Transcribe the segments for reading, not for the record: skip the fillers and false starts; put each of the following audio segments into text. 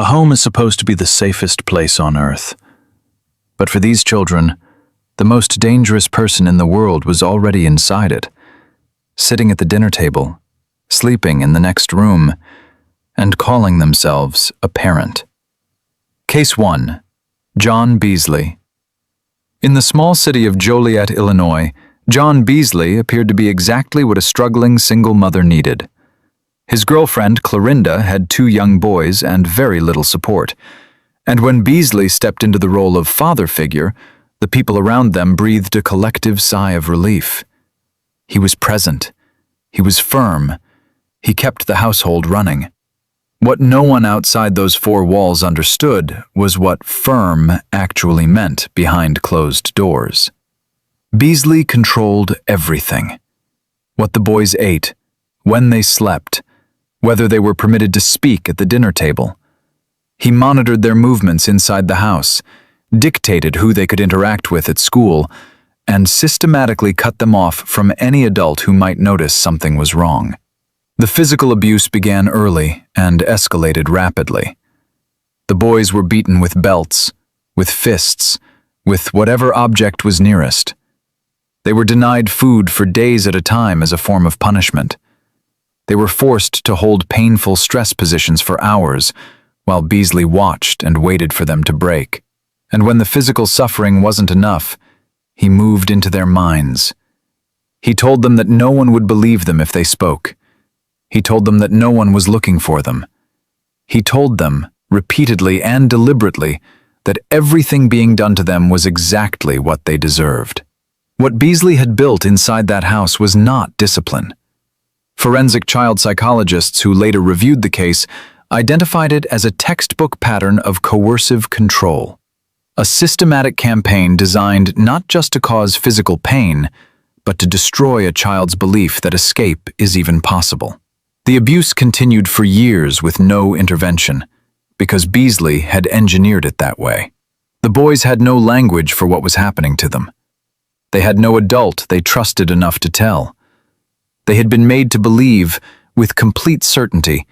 A home is supposed to be the safest place on earth. But for these children, the most dangerous person in the world was already inside it, sitting at the dinner table, sleeping in the next room, and calling themselves a parent. Case 1. John Beasley. In the small city of Joliet, Illinois, John Beasley appeared to be exactly what a struggling single mother needed. His girlfriend, Clorinda, had 2 young boys and very little support. And when Beasley stepped into the role of father figure, the people around them breathed a collective sigh of relief. He was present. He was firm. He kept the household running. What no one outside those 4 walls understood was what firm actually meant behind closed doors. Beasley controlled everything. What the boys ate, when they slept, whether they were permitted to speak at the dinner table. He monitored their movements inside the house, dictated who they could interact with at school, and systematically cut them off from any adult who might notice something was wrong. The physical abuse began early and escalated rapidly. The boys were beaten with belts, with fists, with whatever object was nearest. They were denied food for days at a time as a form of punishment. They were forced to hold painful stress positions for hours, while Beasley watched and waited for them to break. And when the physical suffering wasn't enough, he moved into their minds. He told them that no one would believe them if they spoke. He told them that no one was looking for them. He told them, repeatedly and deliberately, that everything being done to them was exactly what they deserved. What Beasley had built inside that house was not discipline. Forensic child psychologists who later reviewed the case identified it as a textbook pattern of coercive control. A systematic campaign designed not just to cause physical pain, but to destroy a child's belief that escape is even possible. The abuse continued for years with no intervention, because Beasley had engineered it that way. The boys had no language for what was happening to them. They had no adult they trusted enough to tell. They had been made to believe, with complete certainty,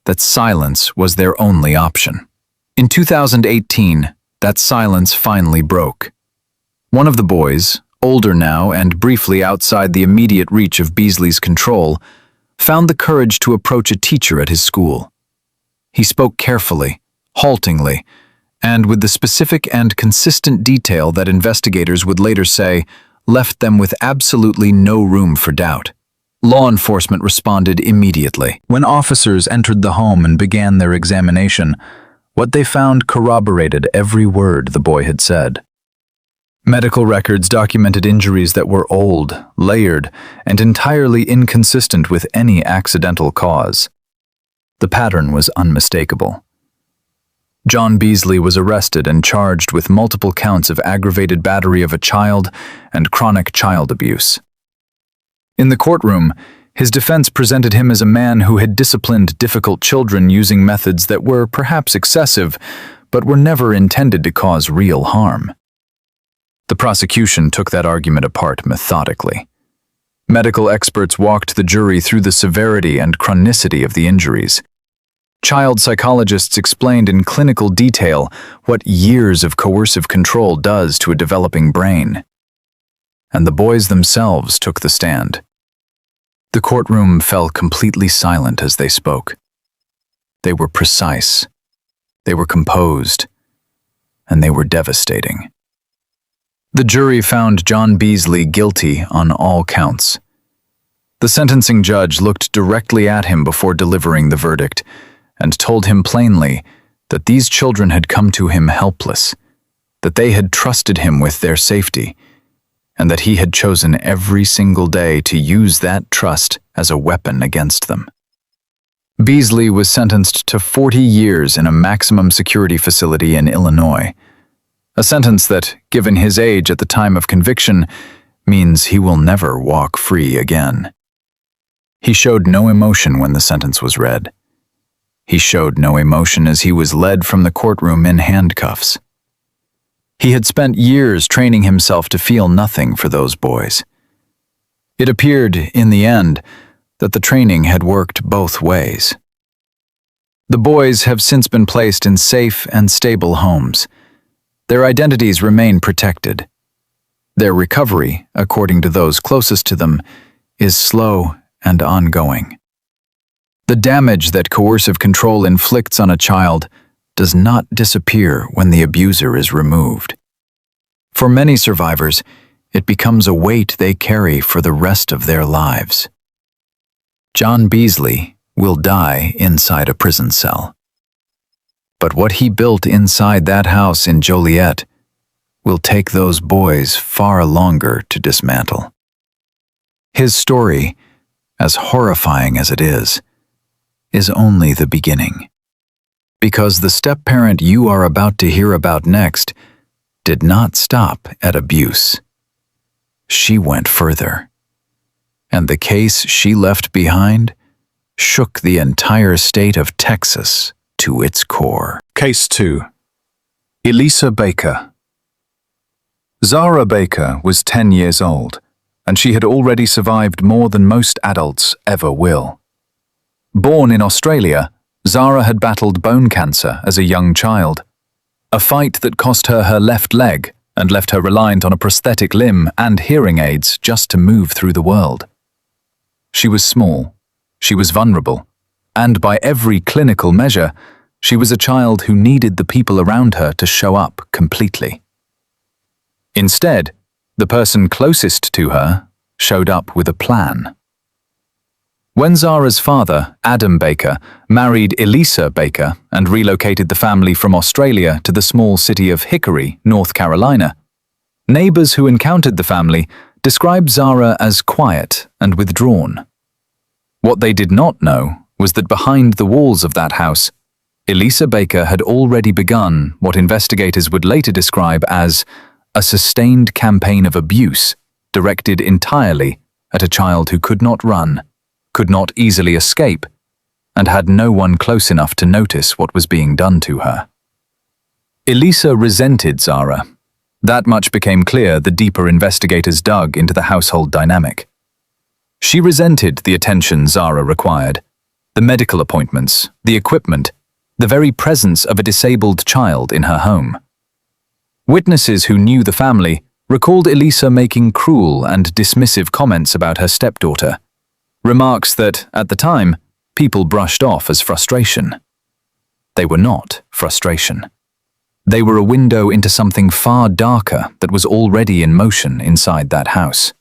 that silence was their only option. In 2018, that silence finally broke. One of the boys, older now and briefly outside the immediate reach of Beasley's control, found the courage to approach a teacher at his school. He spoke carefully, haltingly, and with the specific and consistent detail that investigators would later say left them with absolutely no room for doubt. Law enforcement responded immediately. When officers entered the home and began their examination, what they found corroborated every word the boy had said. Medical records documented injuries that were old, layered, and entirely inconsistent with any accidental cause. The pattern was unmistakable. John Beasley was arrested and charged with multiple counts of aggravated battery of a child and chronic child abuse. In the courtroom, his defense presented him as a man who had disciplined difficult children using methods that were perhaps excessive, but were never intended to cause real harm. The prosecution took that argument apart methodically. Medical experts walked the jury through the severity and chronicity of the injuries. Child psychologists explained in clinical detail what years of coercive control does to a developing brain. And the boys themselves took the stand. The courtroom fell completely silent as they spoke. They were precise, they were composed, and they were devastating. The jury found John Beasley guilty on all counts. The sentencing judge looked directly at him before delivering the verdict and told him plainly that these children had come to him helpless, that they had trusted him with their safety, and that he had chosen every single day to use that trust as a weapon against them. Beasley was sentenced to 40 years in a maximum security facility in Illinois, a sentence that, given his age at the time of conviction, means he will never walk free again. He showed no emotion when the sentence was read. He showed no emotion as he was led from the courtroom in handcuffs. He had spent years training himself to feel nothing for those boys. It appeared, in the end, that the training had worked both ways. The boys have since been placed in safe and stable homes. Their identities remain protected. Their recovery, according to those closest to them, is slow and ongoing. The damage that coercive control inflicts on a child does not disappear when the abuser is removed. For many survivors, it becomes a weight they carry for the rest of their lives. John Beasley will die inside a prison cell. But what he built inside that house in Joliet will take those boys far longer to dismantle. His story, as horrifying as it is only the beginning. Because the step-parent you are about to hear about next did not stop at abuse. She went further. And the case she left behind shook the entire state of Texas to its core. Case 2. Elisa Baker. Zahra Baker was 10 years old, and she had already survived more than most adults ever will. Born in Australia, Zahra had battled bone cancer as a young child, a fight that cost her her left leg and left her reliant on a prosthetic limb and hearing aids just to move through the world. She was small, she was vulnerable, and by every clinical measure, she was a child who needed the people around her to show up completely. Instead, the person closest to her showed up with a plan. When Zahra's father, Adam Baker, married Elisa Baker and relocated the family from Australia to the small city of Hickory, North Carolina, neighbors who encountered the family described Zahra as quiet and withdrawn. What they did not know was that behind the walls of that house, Elisa Baker had already begun what investigators would later describe as a sustained campaign of abuse directed entirely at a child who could not run, could not easily escape, and had no one close enough to notice what was being done to her. Elisa resented Zahra. That much became clear the deeper investigators dug into the household dynamic. She resented the attention Zahra required, the medical appointments, the equipment, the very presence of a disabled child in her home. Witnesses who knew the family recalled Elisa making cruel and dismissive comments about her stepdaughter, remarks that, at the time, people brushed off as frustration. They were not frustration. They were a window into something far darker that was already in motion inside that house.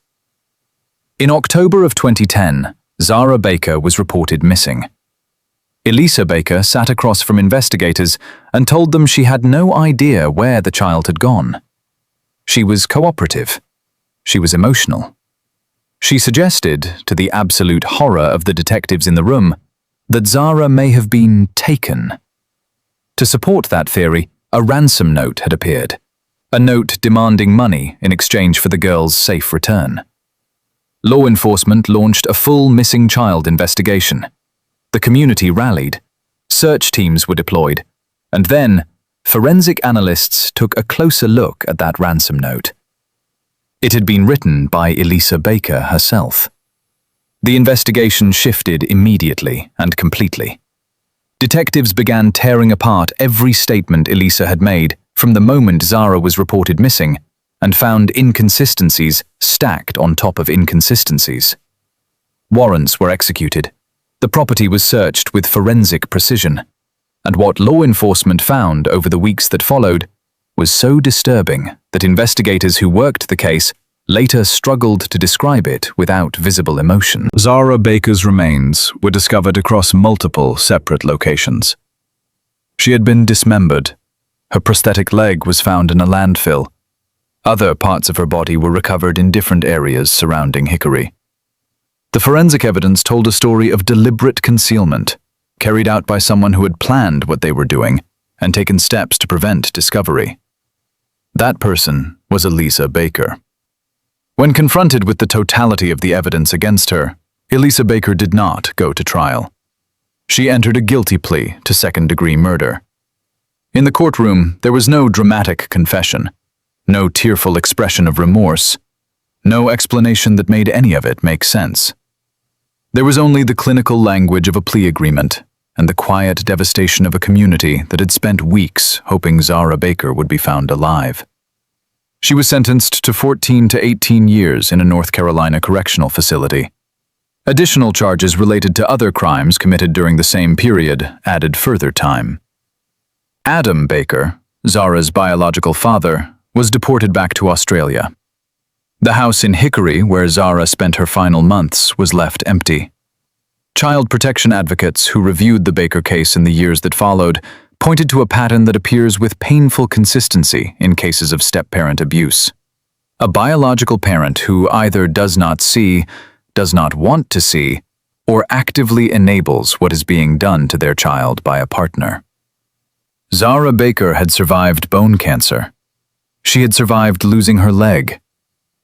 In October of 2010, Zahra Baker was reported missing. Elisa Baker sat across from investigators and told them she had no idea where the child had gone. She was cooperative. She was emotional. She suggested, to the absolute horror of the detectives in the room, that Zahra may have been taken. To support that theory, a ransom note had appeared, a note demanding money in exchange for the girl's safe return. Law enforcement launched a full missing child investigation. The community rallied, search teams were deployed, and then forensic analysts took a closer look at that ransom note. It had been written by Elisa Baker herself. The investigation shifted immediately and completely. Detectives began tearing apart every statement Elisa had made from the moment Zahra was reported missing and found inconsistencies stacked on top of inconsistencies. Warrants were executed. The property was searched with forensic precision, and what law enforcement found over the weeks that followed was so disturbing that investigators who worked the case later struggled to describe it without visible emotion. Zahra Baker's remains were discovered across multiple separate locations. She had been dismembered. Her prosthetic leg was found in a landfill. Other parts of her body were recovered in different areas surrounding Hickory. The forensic evidence told a story of deliberate concealment, carried out by someone who had planned what they were doing and taken steps to prevent discovery. That person was Elisa Baker. When confronted with the totality of the evidence against her, Elisa Baker did not go to trial. She entered a guilty plea to second-degree murder. In the courtroom, there was no dramatic confession, no tearful expression of remorse, no explanation that made any of it make sense. There was only the clinical language of a plea agreement, and the quiet devastation of a community that had spent weeks hoping Zahra Baker would be found alive. She was sentenced to 14 to 18 years in a North Carolina correctional facility. Additional charges related to other crimes committed during the same period added further time. Adam Baker, Zahra's biological father, was deported back to Australia. The house in Hickory, where Zahra spent her final months, was left empty. Child protection advocates who reviewed the Baker case in the years that followed pointed to a pattern that appears with painful consistency in cases of step-parent abuse. A biological parent who either does not see, does not want to see, or actively enables what is being done to their child by a partner. Zahra Baker had survived bone cancer. She had survived losing her leg.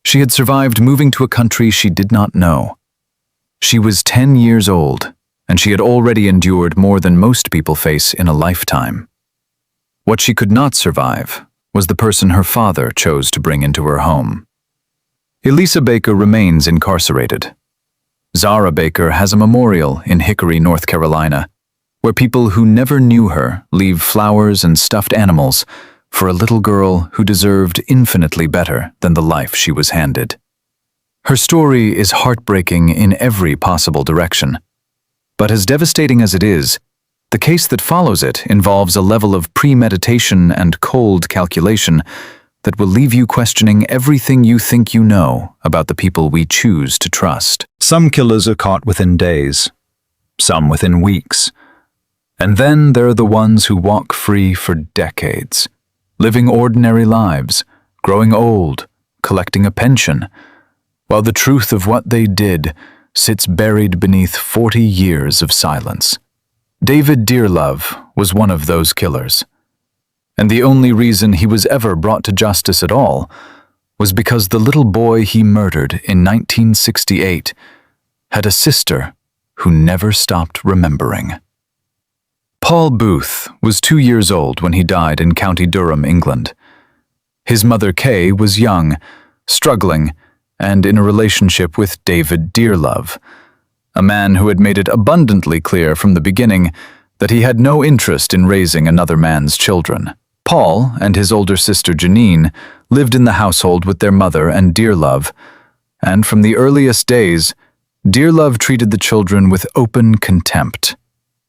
She had survived moving to a country she did not know. She was 10 years old, and she had already endured more than most people face in a lifetime. What she could not survive was the person her father chose to bring into her home. Elisa Baker remains incarcerated. Zahra Baker has a memorial in Hickory, North Carolina, where people who never knew her leave flowers and stuffed animals for a little girl who deserved infinitely better than the life she was handed. Her story is heartbreaking in every possible direction, but as devastating as it is, the case that follows it involves a level of premeditation and cold calculation that will leave you questioning everything you think you know about the people we choose to trust. Some killers are caught within days, some within weeks. And then there are the ones who walk free for decades, living ordinary lives, growing old, collecting a pension, while the truth of what they did sits buried beneath 40 years of silence. David Dearlove was one of those killers. And the only reason he was ever brought to justice at all was because the little boy he murdered in 1968 had a sister who never stopped remembering. Paul Booth was 2 years old when he died in County Durham, England. His mother Kay was young, struggling, and in a relationship with David Dearlove, a man who had made it abundantly clear from the beginning that he had no interest in raising another man's children. Paul and his older sister Janine lived in the household with their mother and Dearlove, and from the earliest days, Dearlove treated the children with open contempt.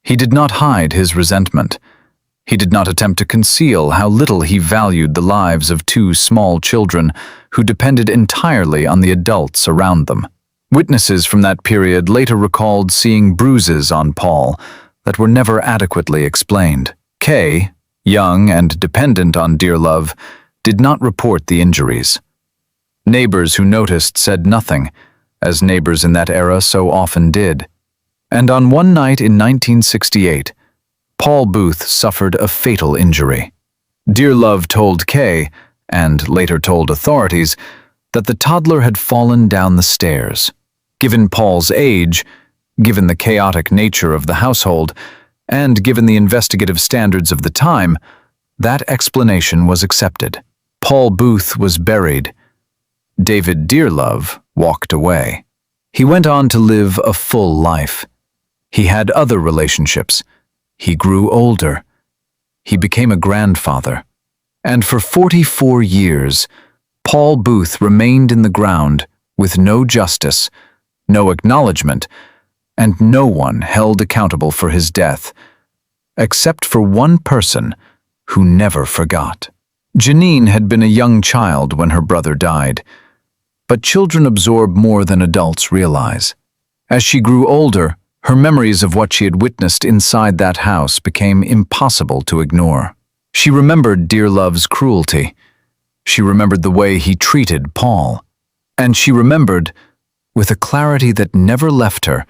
He did not hide his resentment. He did not attempt to conceal how little he valued the lives of two small children who depended entirely on the adults around them. Witnesses from that period later recalled seeing bruises on Paul that were never adequately explained. Kay, young and dependent on Dearlove, did not report the injuries. Neighbors who noticed said nothing, as neighbors in that era so often did. And on one night in 1968, Paul Booth suffered a fatal injury. Dearlove told Kay, and later told authorities, that the toddler had fallen down the stairs. Given Paul's age, given the chaotic nature of the household, and given the investigative standards of the time, that explanation was accepted. Paul Booth was buried. David Dearlove walked away. He went on to live a full life. He had other relationships. He grew older. He became a grandfather. And for 44 years, Paul Booth remained in the ground with no justice, no acknowledgement, and no one held accountable for his death, except for one person who never forgot. Janine had been a young child when her brother died, but children absorb more than adults realize. As she grew older, her memories of what she had witnessed inside that house became impossible to ignore. She remembered Dearlove's cruelty. She remembered the way he treated Paul. And she remembered, with a clarity that never left her,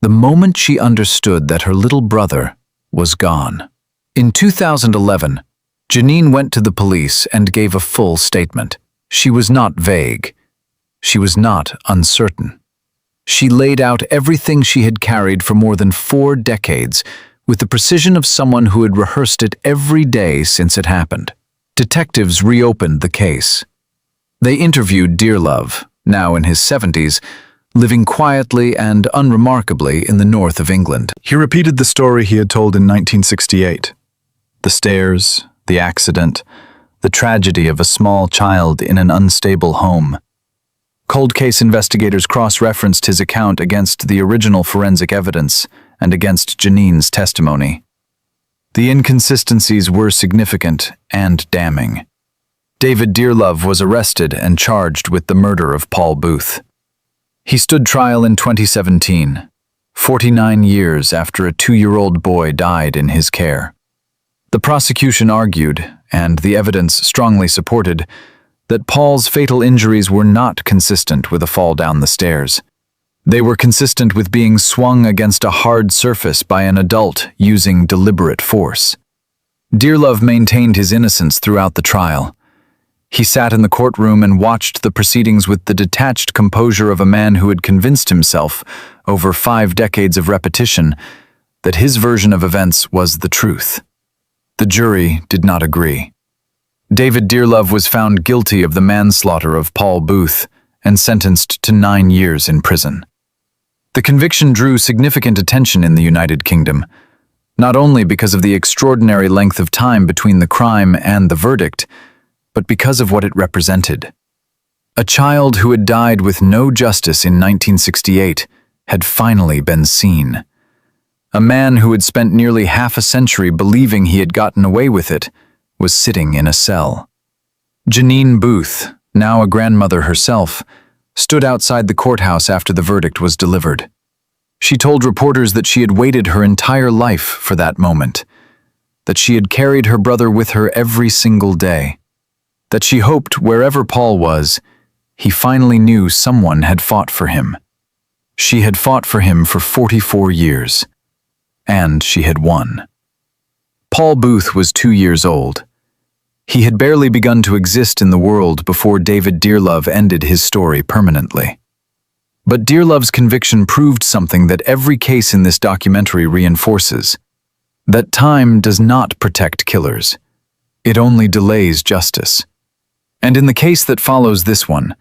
the moment she understood that her little brother was gone. In 2011, Janine went to the police and gave a full statement. She was not vague. She was not uncertain. She laid out everything she had carried for more than 4 decades with the precision of someone who had rehearsed it every day since it happened. Detectives reopened the case. They interviewed Dearlove, now in his 70s, living quietly and unremarkably in the north of England. He repeated the story he had told in 1968. The stairs, the accident, the tragedy of a small child in an unstable home. Cold case investigators cross-referenced his account against the original forensic evidence and against Janine's testimony. The inconsistencies were significant and damning. David Dearlove was arrested and charged with the murder of Paul Booth. He stood trial in 2017, 49 years after a 2-year-old boy died in his care. The prosecution argued, and the evidence strongly supported, that Paul's fatal injuries were not consistent with a fall down the stairs. They were consistent with being swung against a hard surface by an adult using deliberate force. Dearlove maintained his innocence throughout the trial. He sat in the courtroom and watched the proceedings with the detached composure of a man who had convinced himself, over 5 decades of repetition, that his version of events was the truth. The jury did not agree. David Dearlove was found guilty of the manslaughter of Paul Booth and sentenced to 9 years in prison. The conviction drew significant attention in the United Kingdom, not only because of the extraordinary length of time between the crime and the verdict, but because of what it represented. A child who had died with no justice in 1968 had finally been seen. A man who had spent nearly half a century believing he had gotten away with it was sitting in a cell. Janine Booth, now a grandmother herself, stood outside the courthouse after the verdict was delivered. She told reporters that she had waited her entire life for that moment, that she had carried her brother with her every single day, that she hoped wherever Paul was, he finally knew someone had fought for him. She had fought for him for 44 years, and she had won. Paul Booth was 2 years old. He had barely begun to exist in the world before David Dearlove ended his story permanently. But Dearlove's conviction proved something that every case in this documentary reinforces: that time does not protect killers. It only delays justice. And in the case that follows this one,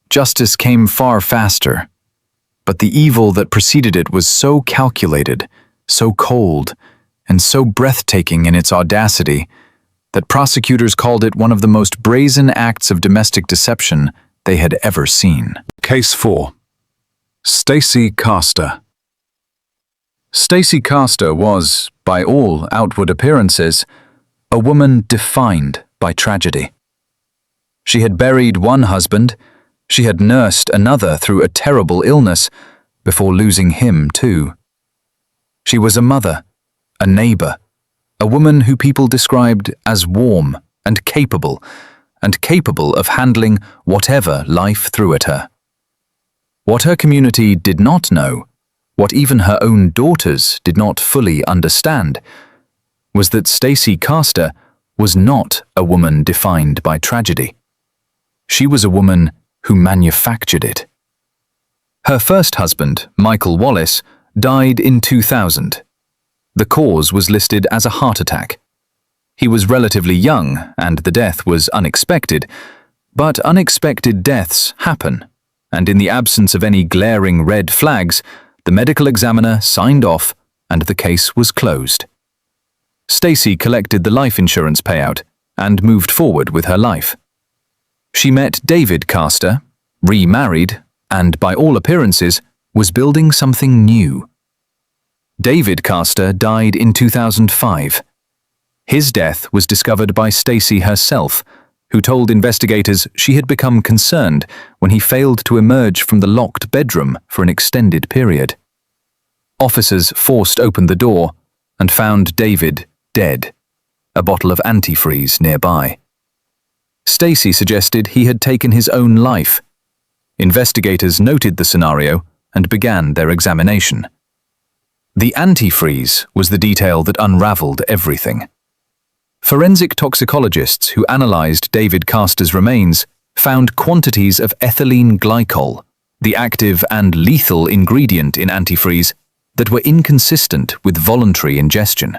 justice came far faster. But the evil that preceded it was so calculated, so cold, and so breathtaking in its audacity that prosecutors called it one of the most brazen acts of domestic deception they had ever seen. Case 4. Stacey Castor. Stacey Castor was, by all outward appearances, a woman defined by tragedy. She had buried one husband, she had nursed another through a terrible illness, before losing him too. She was a mother, a neighbor, a woman who people described as warm and capable of handling whatever life threw at her. What her community did not know, what even her own daughters did not fully understand, was that Stacey Castor was not a woman defined by tragedy. She was a woman who manufactured it. Her first husband, Michael Wallace, died in 2000. The cause was listed as a heart attack. He was relatively young, and the death was unexpected, but unexpected deaths happen, and in the absence of any glaring red flags, the medical examiner signed off and the case was closed. Stacey collected the life insurance payout and moved forward with her life. She met David Castor, remarried, and by all appearances was building something new. David Castor died in 2005. His death was discovered by Stacey herself, who told investigators she had become concerned when he failed to emerge from the locked bedroom for an extended period. Officers forced open the door and found David dead, a bottle of antifreeze nearby. Stacey suggested he had taken his own life. Investigators noted the scenario and began their examination. The antifreeze was the detail that unraveled everything. Forensic toxicologists who analyzed David Castor's remains found quantities of ethylene glycol, the active and lethal ingredient in antifreeze, that were inconsistent with voluntary ingestion.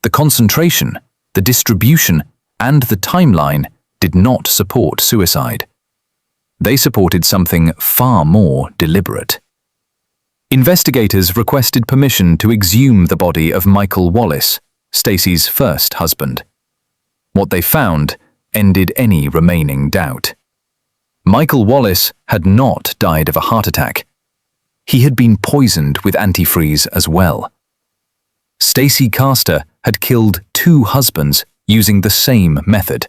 The concentration, the distribution, and the timeline did not support suicide. They supported something far more deliberate. Investigators requested permission to exhume the body of Michael Wallace, Stacey's first husband. What they found ended any remaining doubt. Michael Wallace had not died of a heart attack. He had been poisoned with antifreeze as well. Stacey Castor had killed 2 husbands using the same method,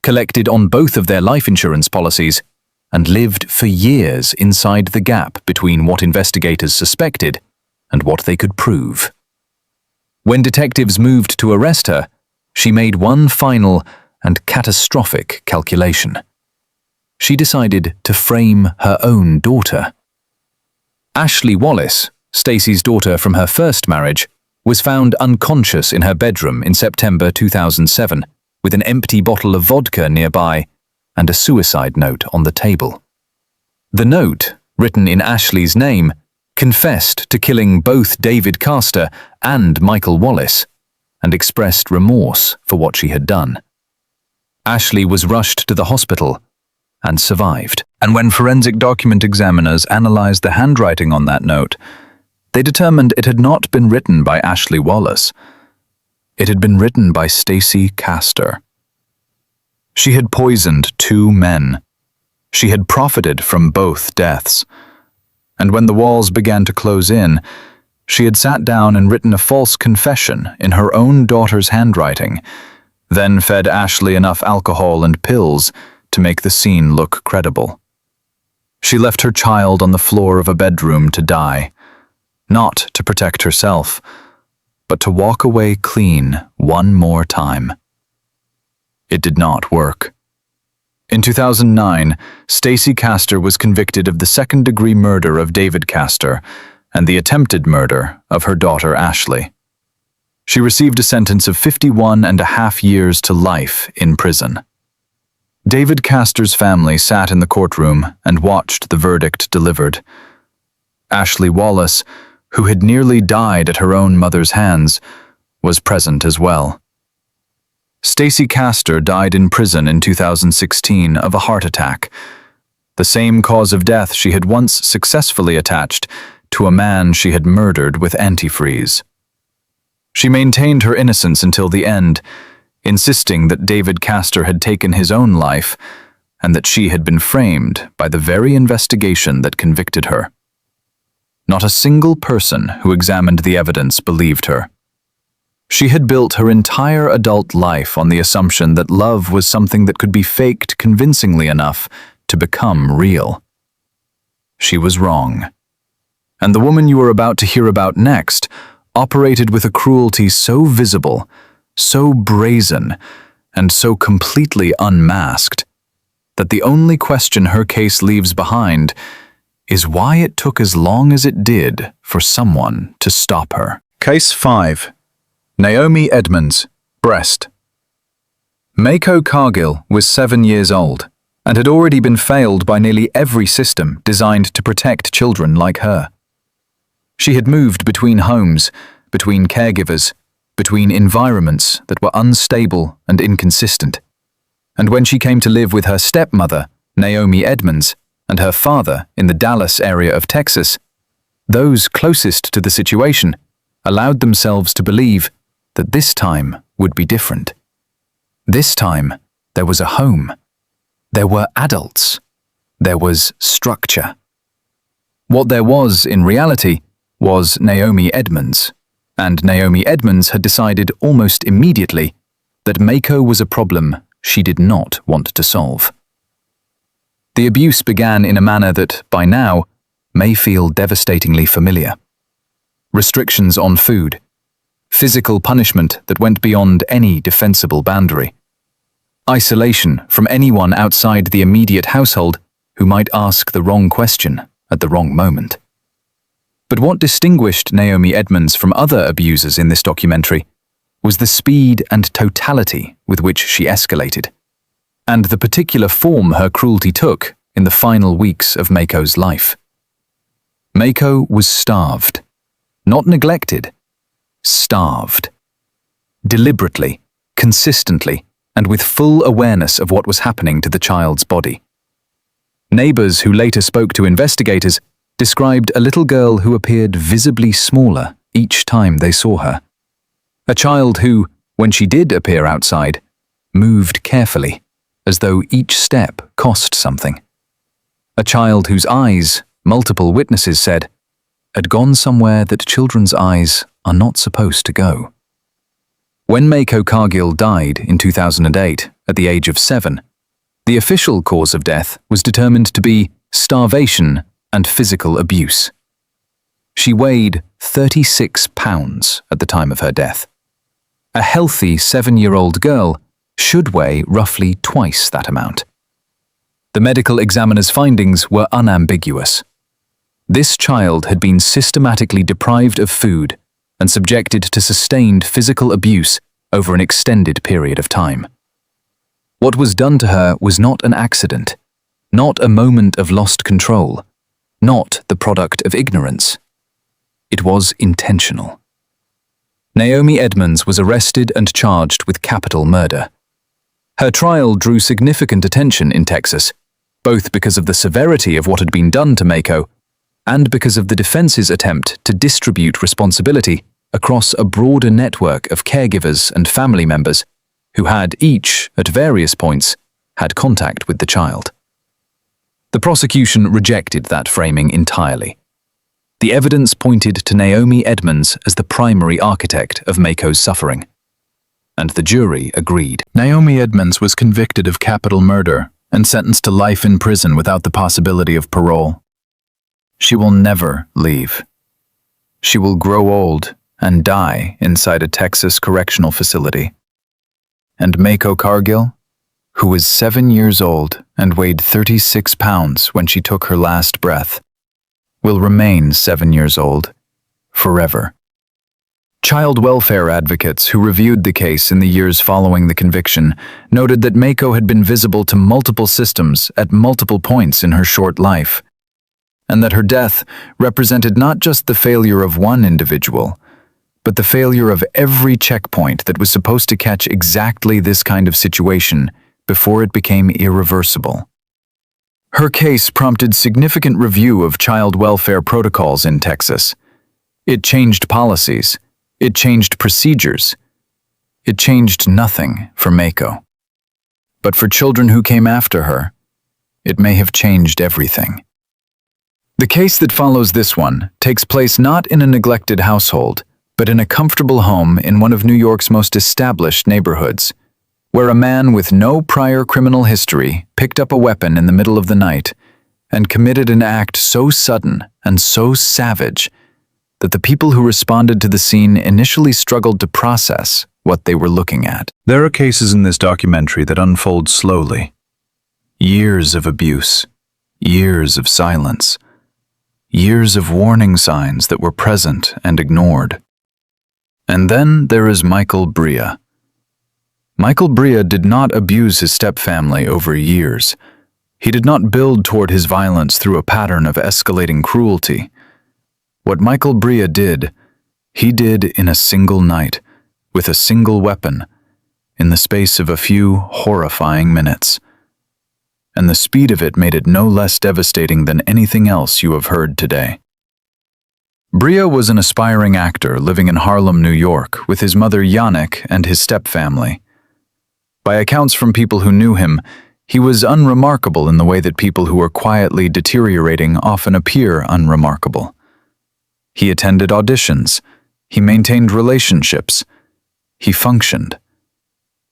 collected on both of their life insurance policies, and lived for years inside the gap between what investigators suspected and what they could prove. When detectives moved to arrest her, she made one final and catastrophic calculation. She decided to frame her own daughter. Ashley Wallace, Stacey's daughter from her first marriage, was found unconscious in her bedroom in September 2007, with an empty bottle of vodka nearby and a suicide note on the table. The note, written in Ashley's name, confessed to killing both David Castor and Michael Wallace, and expressed remorse for what she had done. Ashley was rushed to the hospital and survived. And when forensic document examiners analyzed the handwriting on that note, they determined it had not been written by Ashley Wallace. It had been written by Stacey Castor. She had poisoned 2 men. She had profited from both deaths. And when the walls began to close in, she had sat down and written a false confession in her own daughter's handwriting, then fed Ashley enough alcohol and pills to make the scene look credible. She left her child on the floor of a bedroom to die, not to protect herself, but to walk away clean one more time. It did not work. In 2009, Stacey Castor was convicted of the second-degree murder of David Castor and the attempted murder of her daughter Ashley. She received a sentence of 51.5 years to life in prison. David Castor's family sat in the courtroom and watched the verdict delivered. Ashley Wallace, who had nearly died at her own mother's hands, was present as well. Stacey Castor died in prison in 2016 of a heart attack, the same cause of death she had once successfully attached to a man she had murdered with antifreeze. She maintained her innocence until the end, insisting that David Castor had taken his own life and that she had been framed by the very investigation that convicted her. Not a single person who examined the evidence believed her. She had built her entire adult life on the assumption that love was something that could be faked convincingly enough to become real. She was wrong. And the woman you are about to hear about next operated with a cruelty so visible, so brazen, and so completely unmasked that the only question her case leaves behind is why it took as long as it did for someone to stop her. Case 5. Naomi Edmonds, breast. Mako Cargill was 7 years old and had already been failed by nearly every system designed to protect children like her. She had moved between homes, between caregivers, between environments that were unstable and inconsistent. And when she came to live with her stepmother, Naomi Edmonds, and her father in the Dallas area of Texas, those closest to the situation allowed themselves to believe that this time would be different. This time, there was a home. There were adults. There was structure. What there was in reality was Naomi Edmonds, and Naomi Edmonds had decided almost immediately that Mako was a problem she did not want to solve. The abuse began in a manner that, by now, may feel devastatingly familiar. Restrictions on food, physical punishment that went beyond any defensible boundary, isolation from anyone outside the immediate household who might ask the wrong question at the wrong moment. But what distinguished Naomi Edmonds from other abusers in this documentary was the speed and totality with which she escalated, and the particular form her cruelty took in the final weeks of Mako's life. Mako was starved, not neglected, starved. Deliberately, consistently, and with full awareness of what was happening to the child's body. Neighbors who later spoke to investigators described a little girl who appeared visibly smaller each time they saw her. A child who, when she did appear outside, moved carefully, as though each step cost something. A child whose eyes, multiple witnesses said, had gone somewhere that children's eyes are not supposed to go. When Mako Cargill died in 2008 at the age of 7, the official cause of death was determined to be starvation and physical abuse. She weighed 36 pounds at the time of her death. A healthy 7-year-old girl should weigh roughly twice that amount. The medical examiner's findings were unambiguous. This child had been systematically deprived of food and subjected to sustained physical abuse over an extended period of time. What was done to her was not an accident, not a moment of lost control, not the product of ignorance. It was intentional. Naomi Edmonds was arrested and charged with capital murder. Her trial drew significant attention in Texas, both because of the severity of what had been done to Mako and because of the defense's attempt to distribute responsibility across a broader network of caregivers and family members who had each, at various points, had contact with the child. The prosecution rejected that framing entirely. The evidence pointed to Naomi Edmonds as the primary architect of Mako's suffering, and the jury agreed. Naomi Edmonds was convicted of capital murder and sentenced to life in prison without the possibility of parole. She will never leave. She will grow old and die inside a Texas correctional facility. And Mako Cargill, who was 7 years old and weighed 36 pounds when she took her last breath, will remain 7 years old forever. Child welfare advocates who reviewed the case in the years following the conviction noted that Mako had been visible to multiple systems at multiple points in her short life, and that her death represented not just the failure of one individual, but the failure of every checkpoint that was supposed to catch exactly this kind of situation before it became irreversible. Her case prompted significant review of child welfare protocols in Texas. It changed policies. It changed procedures. It changed nothing for Mako. But for children who came after her, it may have changed everything. The case that follows this one takes place not in a neglected household, but in a comfortable home in one of New York's most established neighborhoods, where a man with no prior criminal history picked up a weapon in the middle of the night and committed an act so sudden and so savage that the people who responded to the scene initially struggled to process what they were looking at. There are cases in this documentary that unfold slowly. Years of abuse, years of silence, years of warning signs that were present and ignored. And then there is Michael Brea. Michael Brea did not abuse his stepfamily over years. He did not build toward his violence through a pattern of escalating cruelty. What Michael Brea did, he did in a single night, with a single weapon, in the space of a few horrifying minutes. And the speed of it made it no less devastating than anything else you have heard today. Brea was an aspiring actor living in Harlem, New York, with his mother Yannick and his stepfamily. By accounts from people who knew him, he was unremarkable in the way that people who are quietly deteriorating often appear unremarkable. He attended auditions. He maintained relationships. He functioned.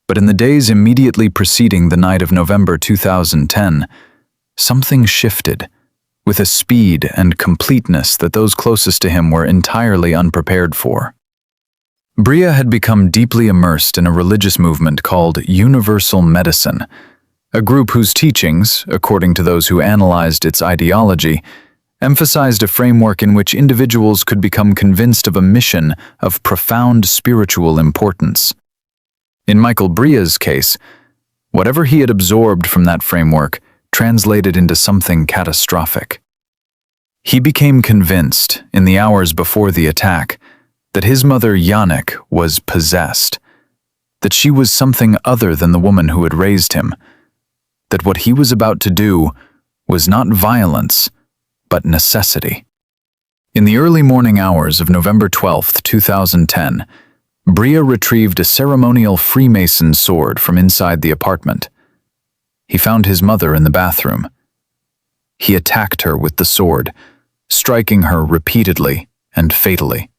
But in the days immediately preceding the night of November 2010, something shifted, with a speed and completeness that those closest to him were entirely unprepared for. Brea had become deeply immersed in a religious movement called Universal Medicine, a group whose teachings, according to those who analyzed its ideology, emphasized a framework in which individuals could become convinced of a mission of profound spiritual importance. In Michael Brea's case, whatever he had absorbed from that framework translated into something catastrophic. He became convinced, in the hours before the attack, that his mother Yannick was possessed, that she was something other than the woman who had raised him, that what he was about to do was not violence, but necessity. In the early morning hours of November 12, 2010, Bria retrieved a ceremonial Freemason sword from inside the apartment. He found his mother in the bathroom. He attacked her with the sword, striking her repeatedly and fatally.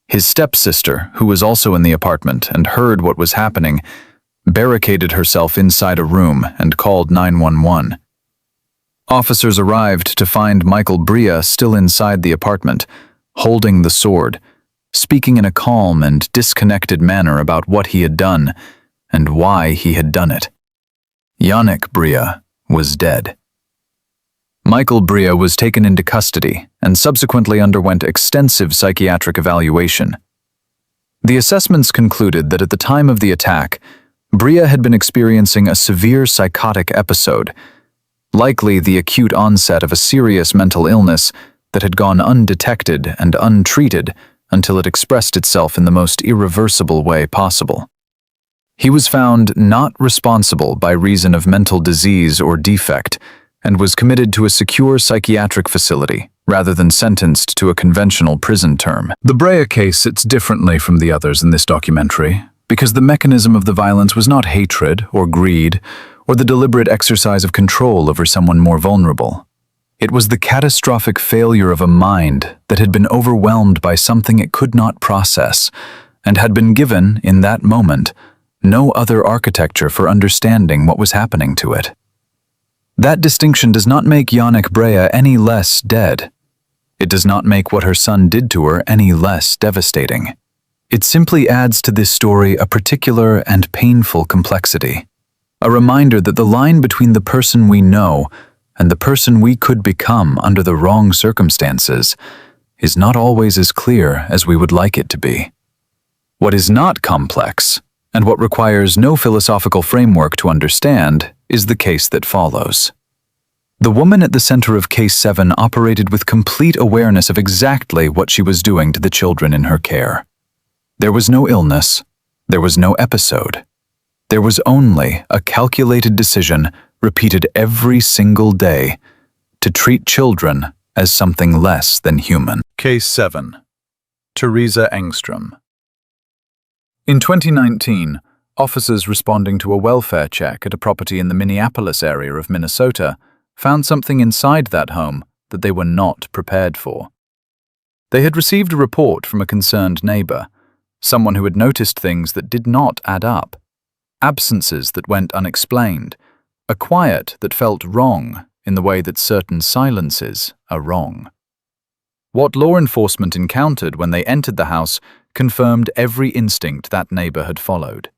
His stepsister, who was also in the apartment and heard what was happening, barricaded herself inside a room and called 911. Officers arrived to find Michael Bria still inside the apartment, holding the sword, speaking in a calm and disconnected manner about what he had done and why he had done it. Yannick Bria was dead. Michael Bria was taken into custody and subsequently underwent extensive psychiatric evaluation. The assessments concluded that at the time of the attack, Bria had been experiencing a severe psychotic episode, likely the acute onset of a serious mental illness that had gone undetected and untreated until it expressed itself in the most irreversible way possible. He was found not responsible by reason of mental disease or defect and was committed to a secure psychiatric facility rather than sentenced to a conventional prison term. The Bria case sits differently from the others in this documentary because the mechanism of the violence was not hatred or greed or the deliberate exercise of control over someone more vulnerable. It was the catastrophic failure of a mind that had been overwhelmed by something it could not process and had been given, in that moment, no other architecture for understanding what was happening to it. That distinction does not make Yannick Bria any less dead. It does not make what her son did to her any less devastating. It simply adds to this story a particular and painful complexity, a reminder that the line between the person we know and the person we could become under the wrong circumstances is not always as clear as we would like it to be. What is not complex, and what requires no philosophical framework to understand, is the case that follows. The woman at the center of Case 7 operated with complete awareness of exactly what she was doing to the children in her care. There was no illness. There was no episode. There was only a calculated decision repeated every single day to treat children as something less than human. Case 7. Teresa Engstrom. In 2019, officers responding to a welfare check at a property in the Minneapolis area of Minnesota found something inside that home that they were not prepared for. They had received a report from a concerned neighbor, someone who had noticed things that did not add up, absences that went unexplained, a quiet that felt wrong in the way that certain silences are wrong. What law enforcement encountered when they entered the house confirmed every instinct that neighbor had followed.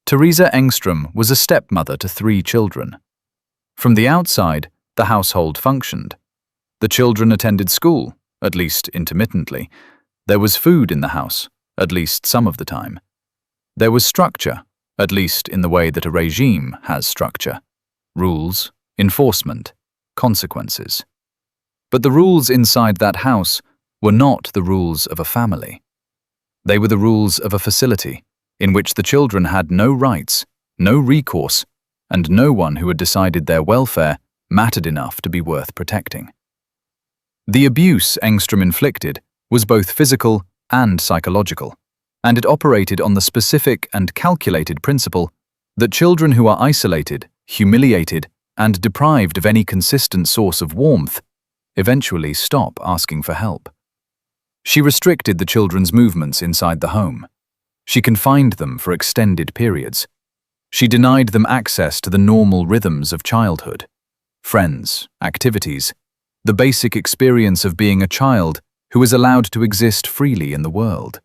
Teresa Engstrom was a stepmother to 3 children. From the outside, the household functioned. The children attended school, at least intermittently. There was food in the house, at least some of the time. There was structure, at least in the way that a regime has structure. Rules, enforcement, consequences. But the rules inside that house were not the rules of a family. They were the rules of a facility in which the children had no rights, no recourse, and no one who had decided their welfare mattered enough to be worth protecting. The abuse Engstrom inflicted was both physical and psychological, and it operated on the specific and calculated principle that children who are isolated, humiliated, and deprived of any consistent source of warmth eventually stop asking for help. She restricted the children's movements inside the home. She confined them for extended periods. She denied them access to the normal rhythms of childhood, friends, activities, the basic experience of being a child who is allowed to exist freely in the world.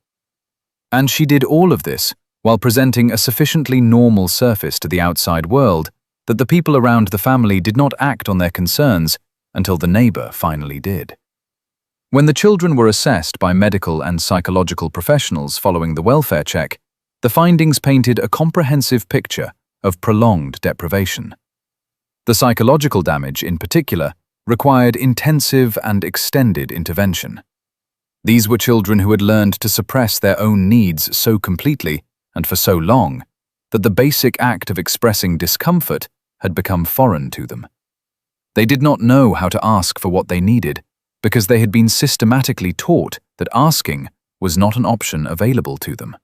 And she did all of this while presenting a sufficiently normal surface to the outside world that the people around the family did not act on their concerns until the neighbor finally did. When the children were assessed by medical and psychological professionals following the welfare check, the findings painted a comprehensive picture of prolonged deprivation. The psychological damage, in particular, required intensive and extended intervention. These were children who had learned to suppress their own needs so completely and for so long that the basic act of expressing discomfort had become foreign to them. They did not know how to ask for what they needed because they had been systematically taught that asking was not an option available to them.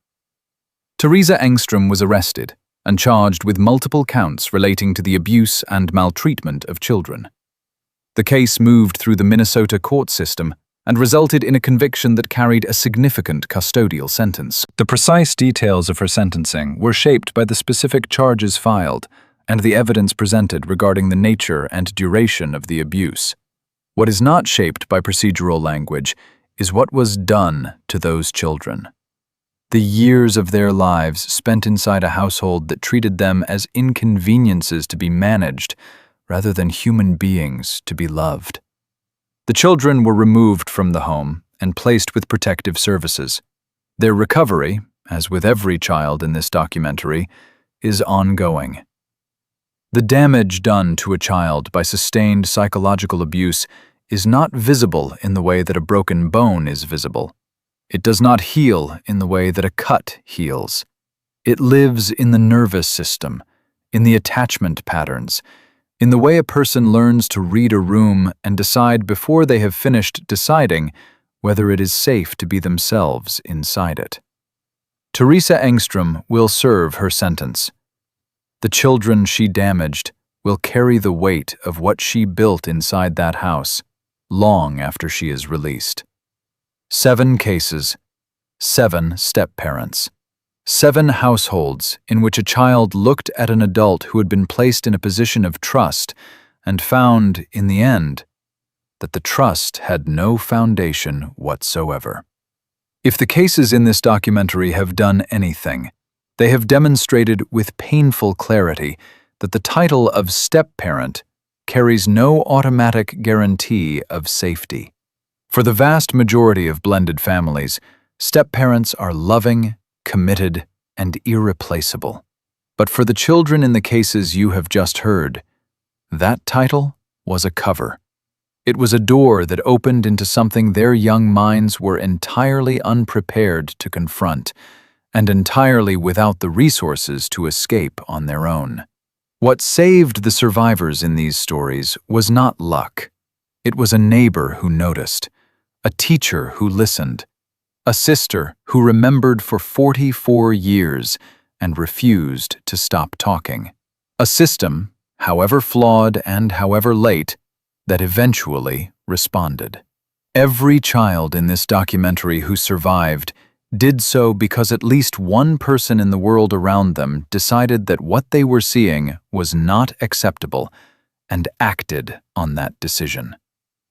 Teresa Engstrom was arrested and charged with multiple counts relating to the abuse and maltreatment of children. The case moved through the Minnesota court system and resulted in a conviction that carried a significant custodial sentence. The precise details of her sentencing were shaped by the specific charges filed and the evidence presented regarding the nature and duration of the abuse. What is not shaped by procedural language is what was done to those children. The years of their lives spent inside a household that treated them as inconveniences to be managed rather than human beings to be loved. The children were removed from the home and placed with protective services. Their recovery, as with every child in this documentary, is ongoing. The damage done to a child by sustained psychological abuse is not visible in the way that a broken bone is visible. It does not heal in the way that a cut heals. It lives in the nervous system, in the attachment patterns, in the way a person learns to read a room and decide before they have finished deciding whether it is safe to be themselves inside it. Teresa Engstrom will serve her sentence. The children she damaged will carry the weight of what she built inside that house long after she is released. 7 cases, 7 step-parents. 7 households in which a child looked at an adult who had been placed in a position of trust and found, in the end, that the trust had no foundation whatsoever. If the cases in this documentary have done anything, they have demonstrated with painful clarity that the title of step-parent carries no automatic guarantee of safety. For the vast majority of blended families, step-parents are loving, committed, and irreplaceable. But for the children in the cases you have just heard, that title was a cover. It was a door that opened into something their young minds were entirely unprepared to confront, and entirely without the resources to escape on their own. What saved the survivors in these stories was not luck. It was a neighbor who noticed, a teacher who listened, a sister who remembered for 44 years and refused to stop talking. A system, however flawed and however late, that eventually responded. Every child in this documentary who survived did so because at least one person in the world around them decided that what they were seeing was not acceptable and acted on that decision.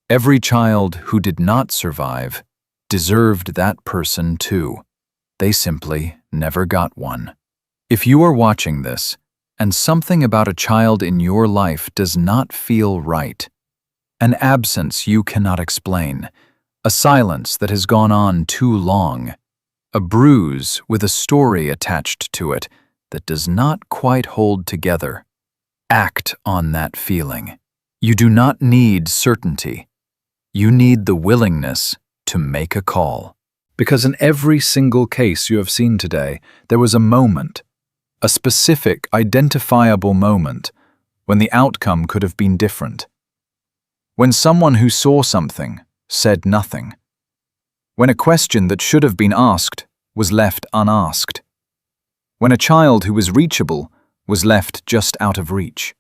Every child who did not survive deserved that person too. They simply never got one. If you are watching this, and something about a child in your life does not feel right, an absence you cannot explain, a silence that has gone on too long, a bruise with a story attached to it that does not quite hold together, act on that feeling. You do not need certainty. You need the willingness to make a call. Because in every single case you have seen today, there was a moment, a specific, identifiable moment, when the outcome could have been different. When someone who saw something said nothing. When a question that should have been asked was left unasked. When a child who was reachable was left just out of reach.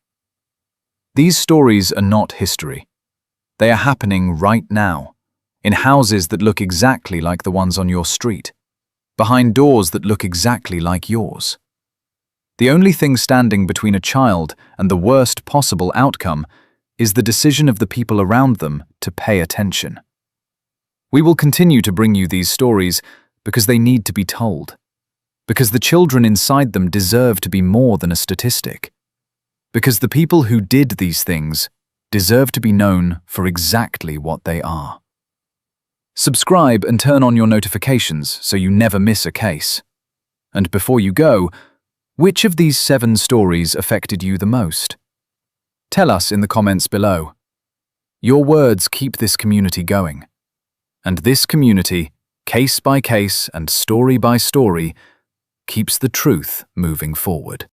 These stories are not history. They are happening right now, in houses that look exactly like the ones on your street, behind doors that look exactly like yours. The only thing standing between a child and the worst possible outcome is the decision of the people around them to pay attention. We will continue to bring you these stories because they need to be told, because the children inside them deserve to be more than a statistic, because the people who did these things deserve to be known for exactly what they are. Subscribe and turn on your notifications so you never miss a case. And before you go, which of these 7 stories affected you the most? Tell us in the comments below. Your words keep this community going. And this community, case by case and story by story, keeps the truth moving forward.